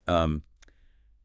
Um,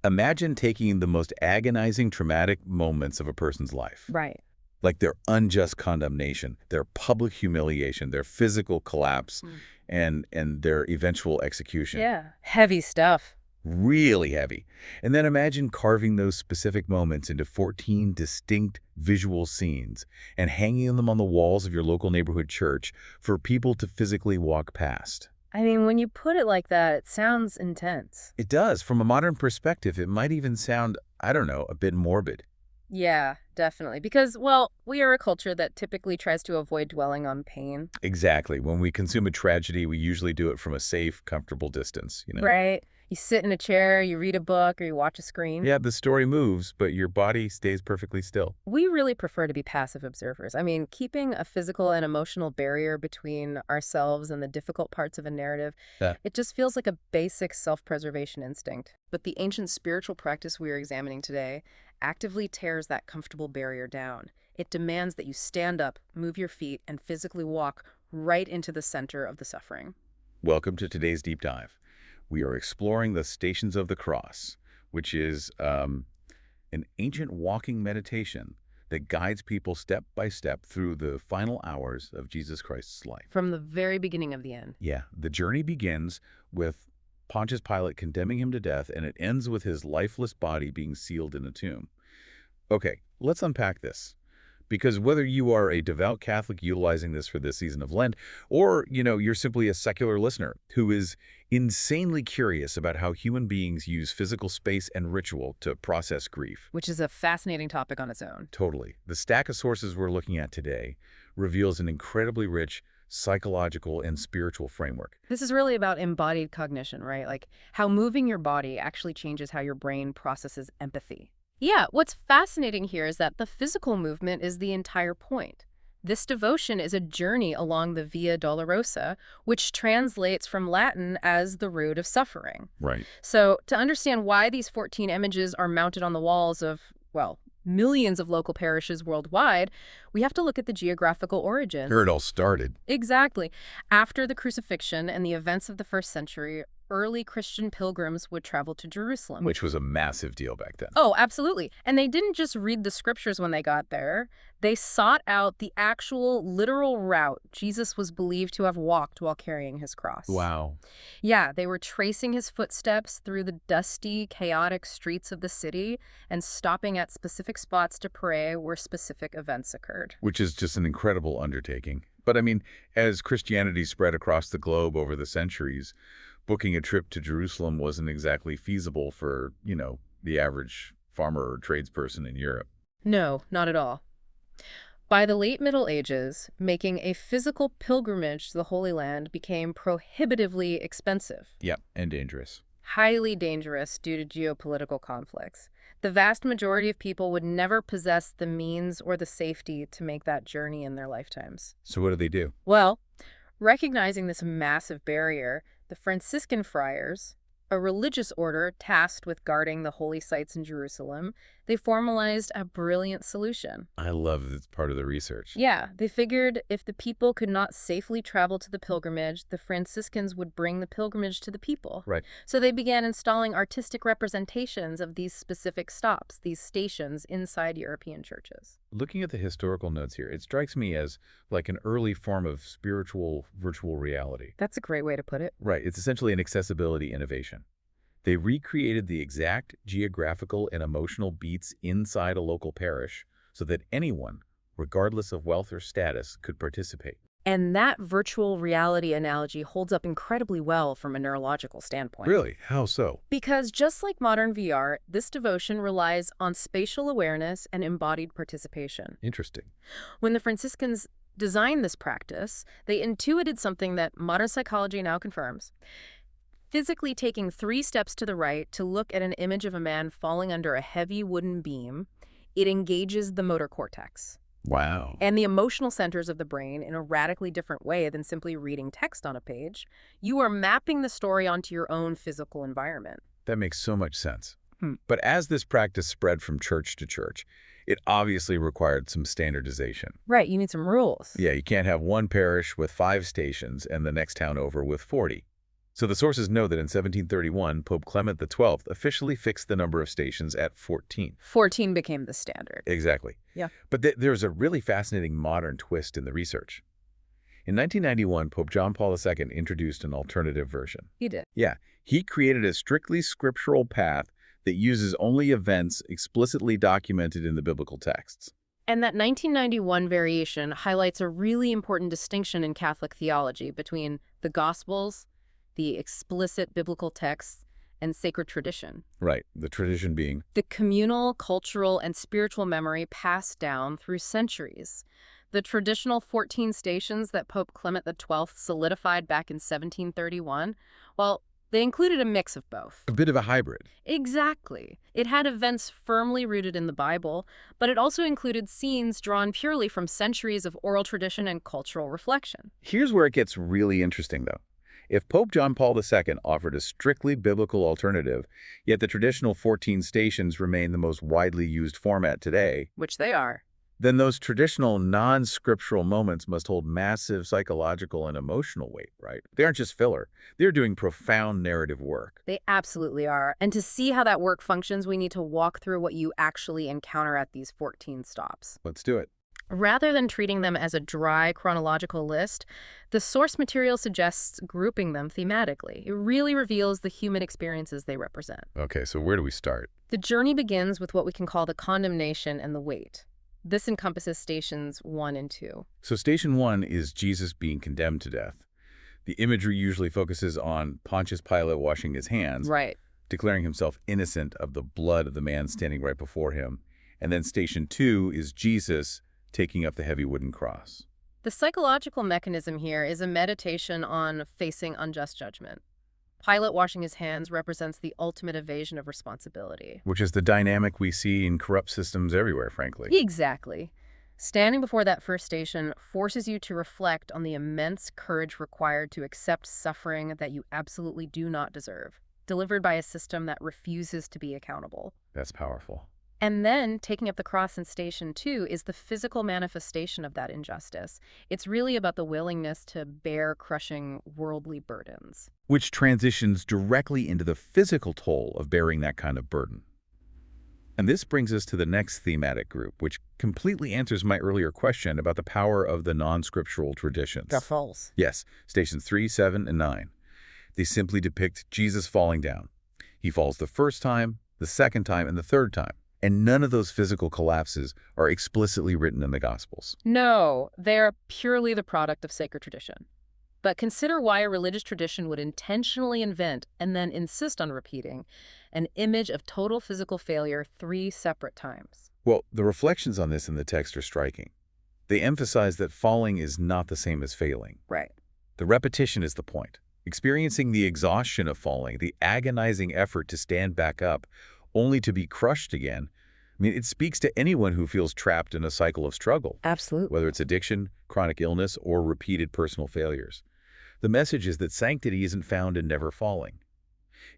Imagine taking the most agonizing, traumatic moments of a person's life, Right. like their unjust condemnation, their public humiliation, their physical collapse, Mm. and their eventual execution. Yeah. Heavy stuff. Really heavy. And then imagine carving those specific moments into 14 distinct visual scenes and hanging them on the walls of your local neighborhood church for people to physically walk past. I mean, when you put it like that, it sounds intense. It does. From a modern perspective, it might even sound, I don't know, a bit morbid. Yeah, definitely. Because, well, we are a culture that typically tries to avoid dwelling on pain. Exactly. When we consume a tragedy, we usually do it from a safe, comfortable distance. Right? You sit in a chair, you read a book, or you watch a screen. Yeah, the story moves, but your body stays perfectly still. We really prefer to be passive observers. I mean, keeping a physical and emotional barrier between ourselves and the difficult parts of a narrative, Yeah. it just feels like a basic self-preservation instinct. But the ancient spiritual practice we are examining today actively tears that comfortable barrier down. It demands that you stand up, move your feet, and physically walk right into the center of the suffering. Welcome to today's deep dive. We are exploring the Stations of the Cross, which is an ancient walking meditation that guides people step by step through the final hours of Jesus Christ's life. From the very beginning of the end. Yeah, the journey begins with Pontius Pilate condemning him to death, and it ends with his lifeless body being sealed in a tomb. Okay, let's unpack this. Because whether you are a devout Catholic utilizing this for this season of Lent, or, you're simply a secular listener who is insanely curious about how human beings use physical space and ritual to process grief. Which is a fascinating topic on its own. Totally. The stack of sources we're looking at today reveals an incredibly rich psychological and spiritual framework. This is really about embodied cognition, right? Like how moving your body actually changes how your brain processes empathy. Yeah, what's fascinating here is that the physical movement is the entire point. This devotion is a journey along the Via Dolorosa, which translates from Latin as the road of suffering. Right. So to understand why these 14 images are mounted on the walls of, well, millions of local parishes worldwide, we have to look at the geographical origin. Here it all started. Exactly. After the crucifixion and the events of the first century, early Christian pilgrims would travel to Jerusalem. Which was a massive deal back then. Oh, absolutely. And they didn't just read the scriptures when they got there. They sought out the actual literal route Jesus was believed to have walked while carrying his cross. Wow. Yeah, they were tracing his footsteps through the dusty, chaotic streets of the city and stopping at specific spots to pray where specific events occurred. Which is just an incredible undertaking. But I mean, as Christianity spread across the globe over the centuries, booking a trip to Jerusalem wasn't exactly feasible for, the average farmer or tradesperson in Europe. No, not at all. By the late Middle Ages, making a physical pilgrimage to the Holy Land became prohibitively expensive. Yep, and dangerous. Highly dangerous due to geopolitical conflicts. The vast majority of people would never possess the means or the safety to make that journey in their lifetimes. So what do they do? Well, recognizing this massive barrier, the Franciscan friars, a religious order tasked with guarding the holy sites in Jerusalem, they formalized a brilliant solution. I love this part of the research. Yeah, they figured if the people could not safely travel to the pilgrimage, the Franciscans would bring the pilgrimage to the people. Right. So they began installing artistic representations of these specific stops, these stations inside European churches. Looking at the historical notes here, it strikes me as like an early form of spiritual virtual reality. That's a great way to put it. Right. It's essentially an accessibility innovation. They recreated the exact geographical and emotional beats inside a local parish so that anyone, regardless of wealth or status, could participate. And that virtual reality analogy holds up incredibly well from a neurological standpoint. Really? How so? Because just like modern VR, this devotion relies on spatial awareness and embodied participation. Interesting. When the Franciscans designed this practice, they intuited something that modern psychology now confirms. Physically taking 3 steps to the right to look at an image of a man falling under a heavy wooden beam, it engages the motor cortex Wow. and the emotional centers of the brain in a radically different way than simply reading text on a page. You are mapping the story onto your own physical environment. That makes so much sense. Hmm. But as this practice spread from church to church, it obviously required some standardization. Right, you need some rules. Yeah, you can't have one parish with 5 stations and the next town over with 40. So the sources know that in 1731, Pope Clement XII officially fixed the number of stations at 14. 14 became the standard. Exactly. Yeah. But there's a really fascinating modern twist in the research. In 1991, Pope John Paul II introduced an alternative version. He did. Yeah, he created a strictly scriptural path that uses only events explicitly documented in the biblical texts. And that 1991 variation highlights a really important distinction in Catholic theology between the Gospels, the explicit biblical texts, and sacred tradition. Right, the tradition being. The communal, cultural, and spiritual memory passed down through centuries. The traditional 14 stations that Pope Clement XII solidified back in 1731, well, they included a mix of both. A bit of a hybrid. Exactly. It had events firmly rooted in the Bible, but it also included scenes drawn purely from centuries of oral tradition and cultural reflection. Here's where it gets really interesting, though. If Pope John Paul II offered a strictly biblical alternative, yet the traditional 14 stations remain the most widely used format today, Which they are. then those traditional non-scriptural moments must hold massive psychological and emotional weight, right? They aren't just filler. They're doing profound narrative work. They absolutely are. And to see how that work functions, we need to walk through what you actually encounter at these 14 stops. Let's do it. Rather than treating them as a dry chronological list, the source material suggests grouping them thematically. It really reveals the human experiences they represent. Okay, so where do we start? The journey begins with what we can call the condemnation and the weight. This encompasses stations 1 and 2. So station 1 is Jesus being condemned to death. The imagery usually focuses on Pontius Pilate washing his hands, Right. declaring himself innocent of the blood of the man standing right before him. And then station 2 is Jesus taking up the heavy wooden cross. The psychological mechanism here is a meditation on facing unjust judgment. Pilate washing his hands represents the ultimate evasion of responsibility. Which is the dynamic we see in corrupt systems everywhere, frankly. Exactly. Standing before that first station forces you to reflect on the immense courage required to accept suffering that you absolutely do not deserve, delivered by a system that refuses to be accountable. That's powerful. And then, taking up the cross in Station 2 is the physical manifestation of that injustice. It's really about the willingness to bear crushing worldly burdens. Which transitions directly into the physical toll of bearing that kind of burden. And this brings us to the next thematic group, which completely answers my earlier question about the power of the non-scriptural traditions. The falls. Yes, Stations 3, 7, and 9. They simply depict Jesus falling down. He falls the first time, the second time, and the third time. And none of those physical collapses are explicitly written in the Gospels. No, they're purely the product of sacred tradition. But consider why a religious tradition would intentionally invent and then insist on repeating an image of total physical failure 3 separate times. Well, the reflections on this in the text are striking. They emphasize that falling is not the same as failing. Right. The repetition is the point. Experiencing the exhaustion of falling, the agonizing effort to stand back up, only to be crushed again. I mean, it speaks to anyone who feels trapped in a cycle of struggle, Absolutely. whether it's addiction, chronic illness, or repeated personal failures. The message is that sanctity isn't found in never falling.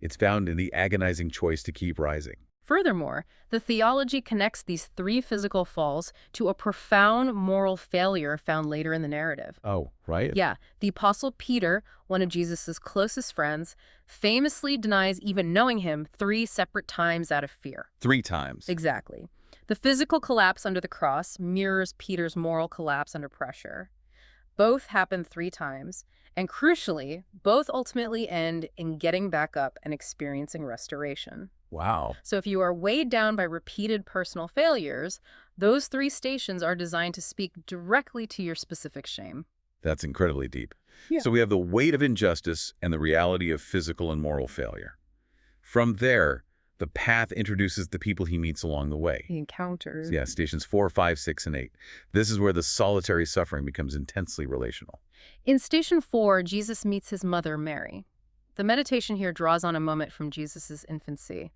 It's found in the agonizing choice to keep rising. Furthermore, the theology connects these 3 physical falls to a profound moral failure found later in the narrative. Oh, right? Yeah, the Apostle Peter, one of Jesus' closest friends, famously denies even knowing him 3 separate times out of fear. 3 times. Exactly. The physical collapse under the cross mirrors Peter's moral collapse under pressure. Both happen 3 times, and crucially, both ultimately end in getting back up and experiencing restoration. Wow. So if you are weighed down by repeated personal failures, those 3 stations are designed to speak directly to your specific shame. That's incredibly deep. Yeah. So we have the weight of injustice and the reality of physical and moral failure. From there, the path introduces the people he meets along the way. The encounters. Yeah, stations 4, 5, 6, and 8. This is where the solitary suffering becomes intensely relational. In Station 4, Jesus meets his mother, Mary. The meditation here draws on a moment from Jesus' infancy.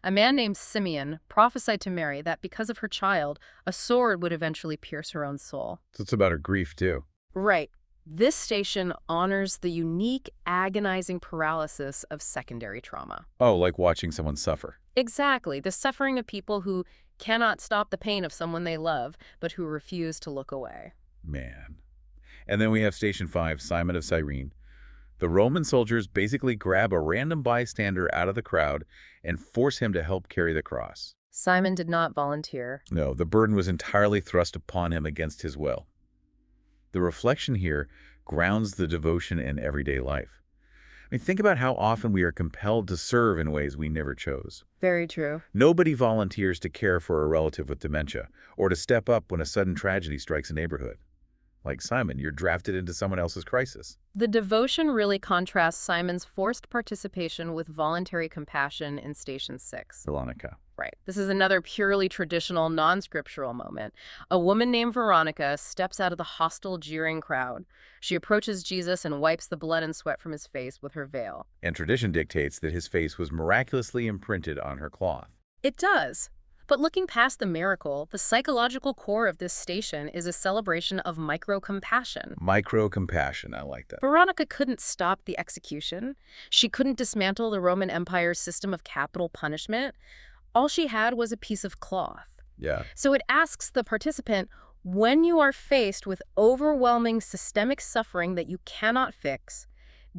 A man named Simeon prophesied to Mary that because of her child, a sword would eventually pierce her own soul. So it's about her grief, too. Right. This station honors the unique, agonizing paralysis of secondary trauma. Oh, like watching someone suffer. Exactly. The suffering of people who cannot stop the pain of someone they love, but who refuse to look away. Man. And then we have Station 5, Simon of Cyrene. The Roman soldiers basically grab a random bystander out of the crowd and force him to help carry the cross. Simon did not volunteer. No, the burden was entirely thrust upon him against his will. The reflection here grounds the devotion in everyday life. I mean, think about how often we are compelled to serve in ways we never chose. Very true. Nobody volunteers to care for a relative with dementia or to step up when a sudden tragedy strikes a neighborhood. Like Simon, you're drafted into someone else's crisis. The devotion really contrasts Simon's forced participation with voluntary compassion in Station 6. Veronica. Right. This is another purely traditional, non-scriptural moment. A woman named Veronica steps out of the hostile, jeering crowd. She approaches Jesus and wipes the blood and sweat from his face with her veil. And tradition dictates that his face was miraculously imprinted on her cloth. It does. But looking past the miracle, the psychological core of this station is a celebration of micro-compassion. Micro-compassion, I like that. Veronica couldn't stop the execution. She couldn't dismantle the Roman Empire's system of capital punishment. All she had was a piece of cloth. Yeah. So it asks the participant, when you are faced with overwhelming systemic suffering that you cannot fix,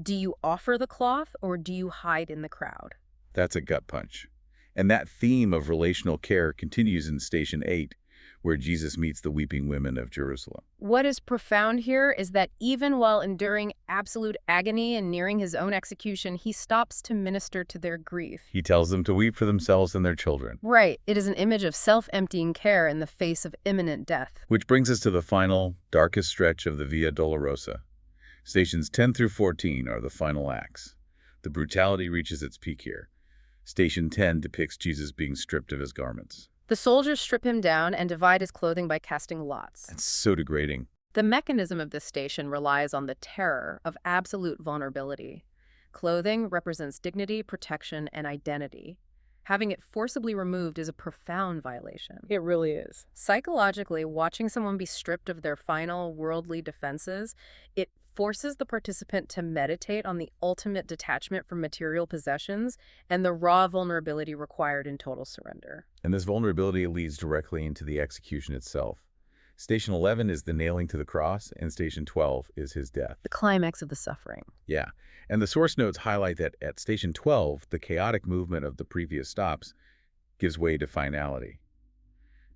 do you offer the cloth or do you hide in the crowd? That's a gut punch. And that theme of relational care continues in Station 8, where Jesus meets the weeping women of Jerusalem. What is profound here is that even while enduring absolute agony and nearing his own execution, he stops to minister to their grief. He tells them to weep for themselves and their children. Right. It is an image of self-emptying care in the face of imminent death. Which brings us to the final, darkest stretch of the Via Dolorosa. Stations 10 through 14 are the final acts. The brutality reaches its peak here. Station 10 depicts Jesus being stripped of his garments. The soldiers strip him down and divide his clothing by casting lots. It's so degrading. The mechanism of this station relies on the terror of absolute vulnerability. Clothing represents dignity, protection, and identity. Having it forcibly removed is a profound violation. It really is. Psychologically, watching someone be stripped of their final worldly defenses, it forces the participant to meditate on the ultimate detachment from material possessions and the raw vulnerability required in total surrender. And this vulnerability leads directly into the execution itself. Station 11 is the nailing to the cross, and Station 12 is his death. The climax of the suffering. Yeah, and the source notes highlight that at Station 12, the chaotic movement of the previous stops gives way to finality.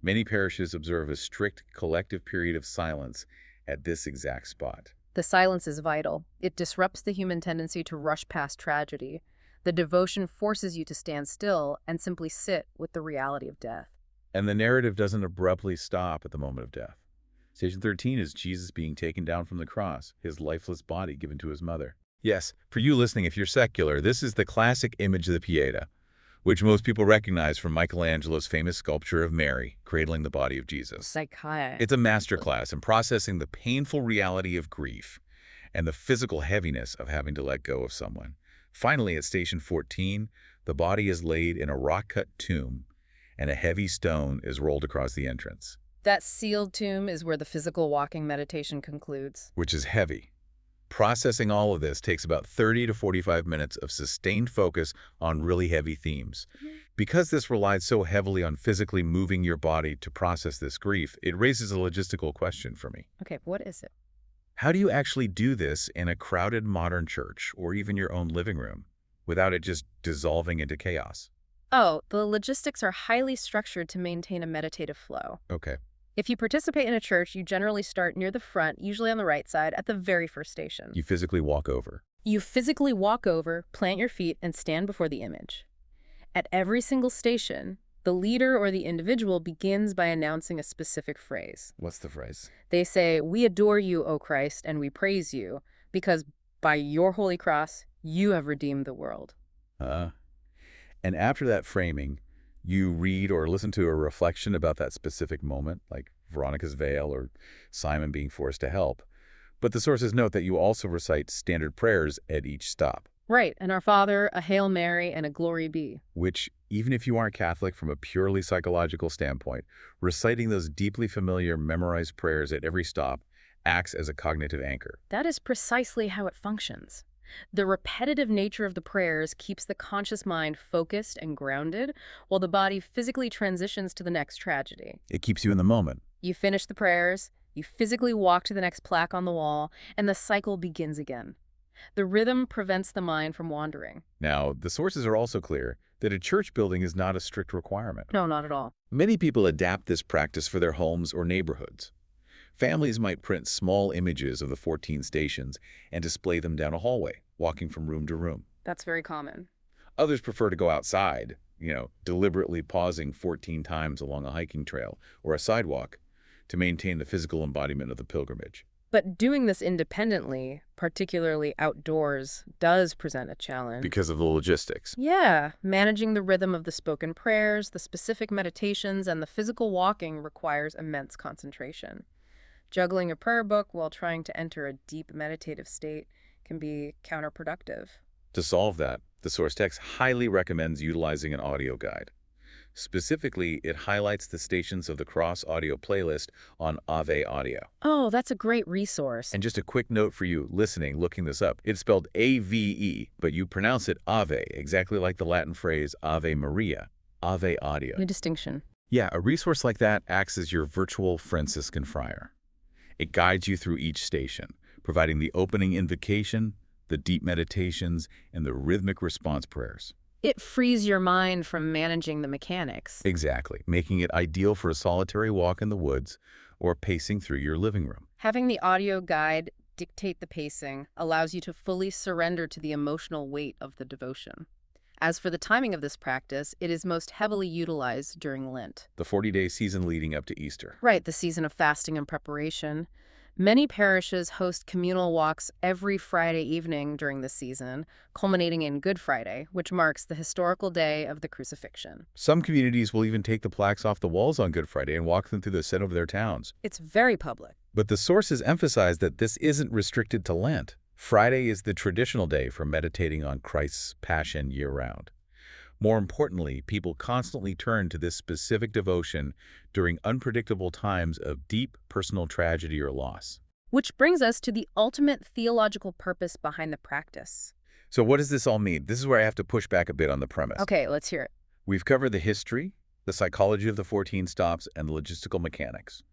Many parishes observe a strict collective period of silence at this exact spot. The silence is vital. It disrupts the human tendency to rush past tragedy. The devotion forces you to stand still and simply sit with the reality of death. And the narrative doesn't abruptly stop at the moment of death. Station 13 is Jesus being taken down from the cross, his lifeless body given to his mother. Yes, for you listening, if you're secular, this is the classic image of the Pieta, which most people recognize from Michelangelo's famous sculpture of Mary cradling the body of Jesus. Psychiatric. It's a masterclass in processing the painful reality of grief and the physical heaviness of having to let go of someone. Finally, at Station 14, the body is laid in a rock-cut tomb, and a heavy stone is rolled across the entrance. That sealed tomb is where the physical walking meditation concludes. Which is heavy. Processing all of this takes about 30 to 45 minutes of sustained focus on really heavy themes. Because this relied so heavily on physically moving your body to process this grief, it raises a logistical question for me. Okay, what is it? How do you actually do this in a crowded modern church or even your own living room without it just dissolving into chaos? Oh, the logistics are highly structured to maintain a meditative flow. Okay. If you participate in a church, you generally start near the front, usually on the right side, at the very first station. You physically walk over. You physically walk over, plant your feet, and stand before the image. At every single station, the leader or the individual begins by announcing a specific phrase. What's the phrase? They say, "We adore you, O Christ, and we praise you, because by your holy cross, you have redeemed the world." And after that framing, you read or listen to a reflection about that specific moment, like Veronica's veil or Simon being forced to help. But the sources note that you also recite standard prayers at each stop. Right, and Our Father, a Hail Mary, and a Glory Be. Which, even if you aren't Catholic from a purely psychological standpoint, reciting those deeply familiar memorized prayers at every stop acts as a cognitive anchor. That is precisely how it functions. The repetitive nature of the prayers keeps the conscious mind focused and grounded, while the body physically transitions to the next tragedy. It keeps you in the moment. You finish the prayers, you physically walk to the next plaque on the wall, and the cycle begins again. The rhythm prevents the mind from wandering. Now, the sources are also clear that a church building is not a strict requirement. No, not at all. Many people adapt this practice for their homes or neighborhoods. Families might print small images of the 14 stations and display them down a hallway, walking from room to room. That's very common. Others prefer to go outside, deliberately pausing 14 times along a hiking trail or a sidewalk to maintain the physical embodiment of the pilgrimage. But doing this independently, particularly outdoors, does present a challenge. Because of the logistics. Yeah, managing the rhythm of the spoken prayers, the specific meditations, and the physical walking requires immense concentration. Juggling a prayer book while trying to enter a deep meditative state can be counterproductive. To solve that, the source text highly recommends utilizing an audio guide. Specifically, it highlights the stations of the Cross audio playlist on Ave Audio. Oh, that's a great resource. And just a quick note for you listening, looking this up. It's spelled A-V-E, but you pronounce it Ave, exactly like the Latin phrase Ave Maria. Ave Audio. Good distinction. Yeah, a resource like that acts as your virtual Franciscan friar. It guides you through each station, providing the opening invocation, the deep meditations, and the rhythmic response prayers. It frees your mind from managing the mechanics. Exactly, making it ideal for a solitary walk in the woods or pacing through your living room. Having the audio guide dictate the pacing allows you to fully surrender to the emotional weight of the devotion. As for the timing of this practice, it is most heavily utilized during Lent. The 40-day season leading up to Easter. Right, the season of fasting and preparation. Many parishes host communal walks every Friday evening during this season, culminating in Good Friday, which marks the historical day of the crucifixion. Some communities will even take the plaques off the walls on Good Friday and walk them through the center of their towns. It's very public. But the sources emphasize that this isn't restricted to Lent. Friday is the traditional day for meditating on Christ's passion year-round. More importantly, people constantly turn to this specific devotion during unpredictable times of deep personal tragedy or loss. Which brings us to the ultimate theological purpose behind the practice. So what does this all mean? This is where I have to push back a bit on the premise. Okay, let's hear it. We've covered the history, the psychology of the 14 stops, and the logistical mechanics.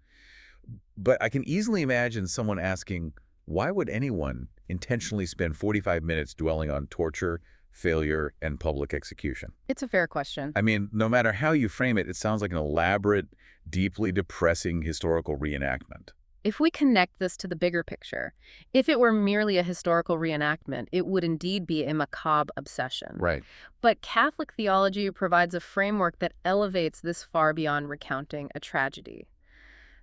But I can easily imagine someone asking, why would anyone intentionally spend 45 minutes dwelling on torture, failure, and public execution? It's a fair question. I mean, no matter how you frame it, it sounds like an elaborate, deeply depressing historical reenactment. If we connect this to the bigger picture, if it were merely a historical reenactment, it would indeed be a macabre obsession. Right. But Catholic theology provides a framework that elevates this far beyond recounting a tragedy.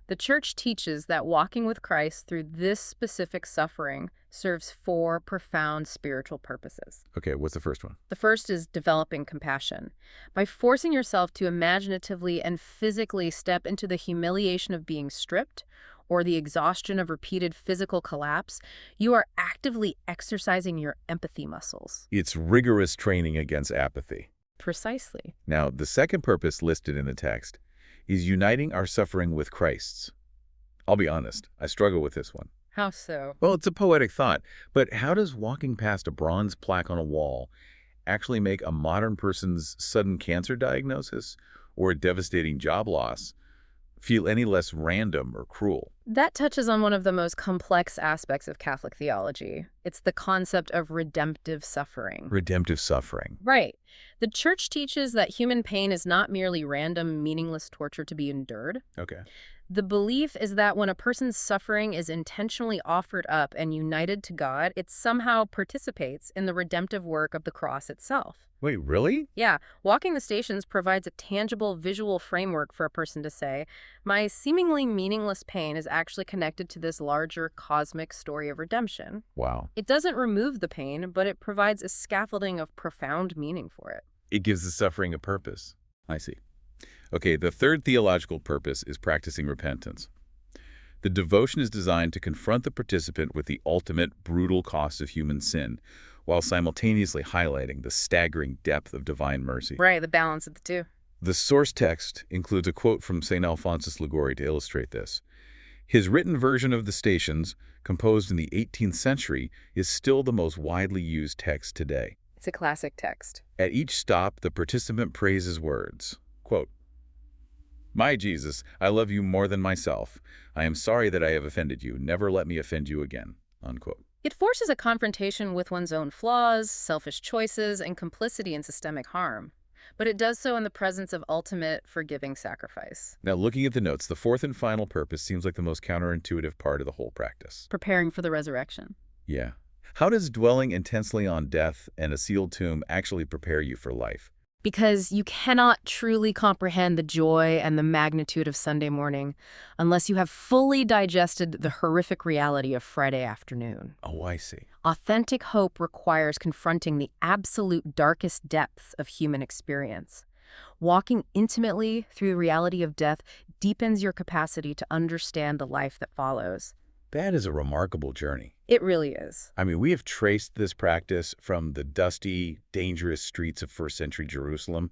The Church teaches that walking with Christ through this specific suffering serves 4 profound spiritual purposes. Okay, what's the first one? The first is developing compassion. By forcing yourself to imaginatively and physically step into the humiliation of being stripped or the exhaustion of repeated physical collapse, you are actively exercising your empathy muscles. It's rigorous training against apathy. Precisely. Now, the second purpose listed in the text is uniting our suffering with Christ's. I'll be honest, I struggle with this one. How so? Well, it's a poetic thought, but how does walking past a bronze plaque on a wall actually make a modern person's sudden cancer diagnosis or a devastating job loss feel any less random or cruel? That touches on one of the most complex aspects of Catholic theology. It's the concept of redemptive suffering. Redemptive suffering. Right. The Church teaches that human pain is not merely random, meaningless torture to be endured. Okay. The belief is that when a person's suffering is intentionally offered up and united to God, it somehow participates in the redemptive work of the cross itself. Wait, really? Yeah, walking the stations provides a tangible visual framework for a person to say, my seemingly meaningless pain is actually connected to this larger cosmic story of redemption. Wow. It doesn't remove the pain, but it provides a scaffolding of profound meaning for it. It gives the suffering a purpose. I see. Okay, the third theological purpose is practicing repentance. The devotion is designed to confront the participant with the ultimate brutal cost of human sin, while simultaneously highlighting the staggering depth of divine mercy. Right, the balance of the two. The source text includes a quote from St. Alphonsus Liguori to illustrate this. His written version of the Stations, composed in the 18th century, is still the most widely used text today. It's a classic text. At each stop, the participant praises words. Quote, "My Jesus, I love you more than myself. I am sorry that I have offended you. Never let me offend you again." Unquote. It forces a confrontation with one's own flaws, selfish choices, and complicity in systemic harm. But it does so in the presence of ultimate, forgiving sacrifice. Now, looking at the notes, the fourth and final purpose seems like the most counterintuitive part of the whole practice. Preparing for the resurrection. Yeah. How does dwelling intensely on death and a sealed tomb actually prepare you for life? Because you cannot truly comprehend the joy and the magnitude of Sunday morning unless you have fully digested the horrific reality of Friday afternoon. Oh, I see. Authentic hope requires confronting the absolute darkest depths of human experience. Walking intimately through the reality of death deepens your capacity to understand the life that follows. That is a remarkable journey. It really is. I mean, we have traced this practice from the dusty, dangerous streets of first-century Jerusalem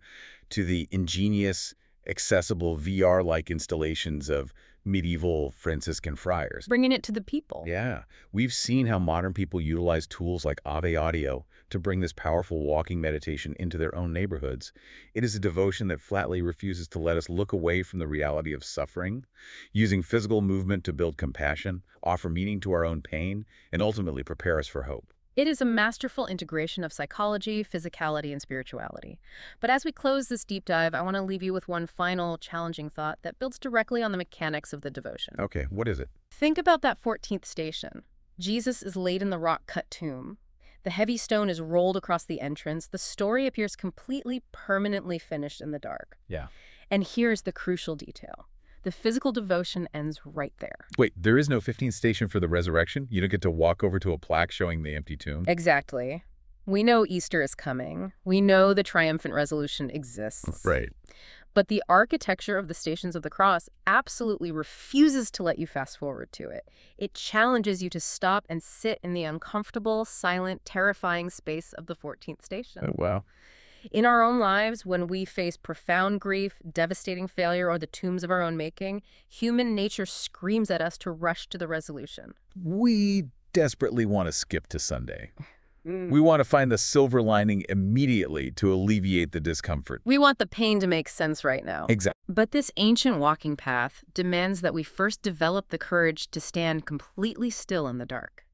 to the ingenious, accessible VR-like installations of medieval Franciscan friars. Bringing it to the people. Yeah, we've seen how modern people utilize tools like Ave Audio to bring this powerful walking meditation into their own neighborhoods. It is a devotion that flatly refuses to let us look away from the reality of suffering, using physical movement to build compassion, offer meaning to our own pain, and ultimately prepare us for hope. It is a masterful integration of psychology, physicality, and spirituality. But as we close this deep dive, I want to leave you with one final challenging thought that builds directly on the mechanics of the devotion. Okay, what is it? Think about that 14th station. Jesus is laid in the rock-cut tomb. The heavy stone is rolled across the entrance. The story appears completely, permanently finished in the dark. Yeah. And here's the crucial detail. The physical devotion ends right there. Wait, there is no 15th station for the resurrection? You don't get to walk over to a plaque showing the empty tomb? Exactly. We know Easter is coming. We know the triumphant resolution exists. Right. But the architecture of the Stations of the Cross absolutely refuses to let you fast forward to it. It challenges you to stop and sit in the uncomfortable, silent, terrifying space of the 14th station. Oh, wow. In our own lives, when we face profound grief, devastating failure, or the tombs of our own making, human nature screams at us to rush to the resolution. We desperately want to skip to Sunday. We want to find the silver lining immediately to alleviate the discomfort. We want the pain to make sense right now. Exactly. But this ancient walking path demands that we first develop the courage to stand completely still in the dark.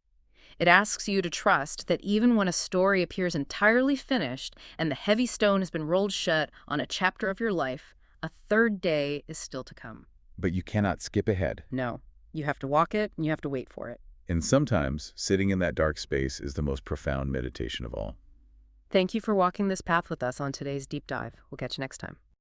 It asks you to trust that even when a story appears entirely finished and the heavy stone has been rolled shut on a chapter of your life, a third day is still to come. But you cannot skip ahead. No, you have to walk it and you have to wait for it. And sometimes, sitting in that dark space is the most profound meditation of all. Thank you for walking this path with us on today's Deep Dive. We'll catch you next time.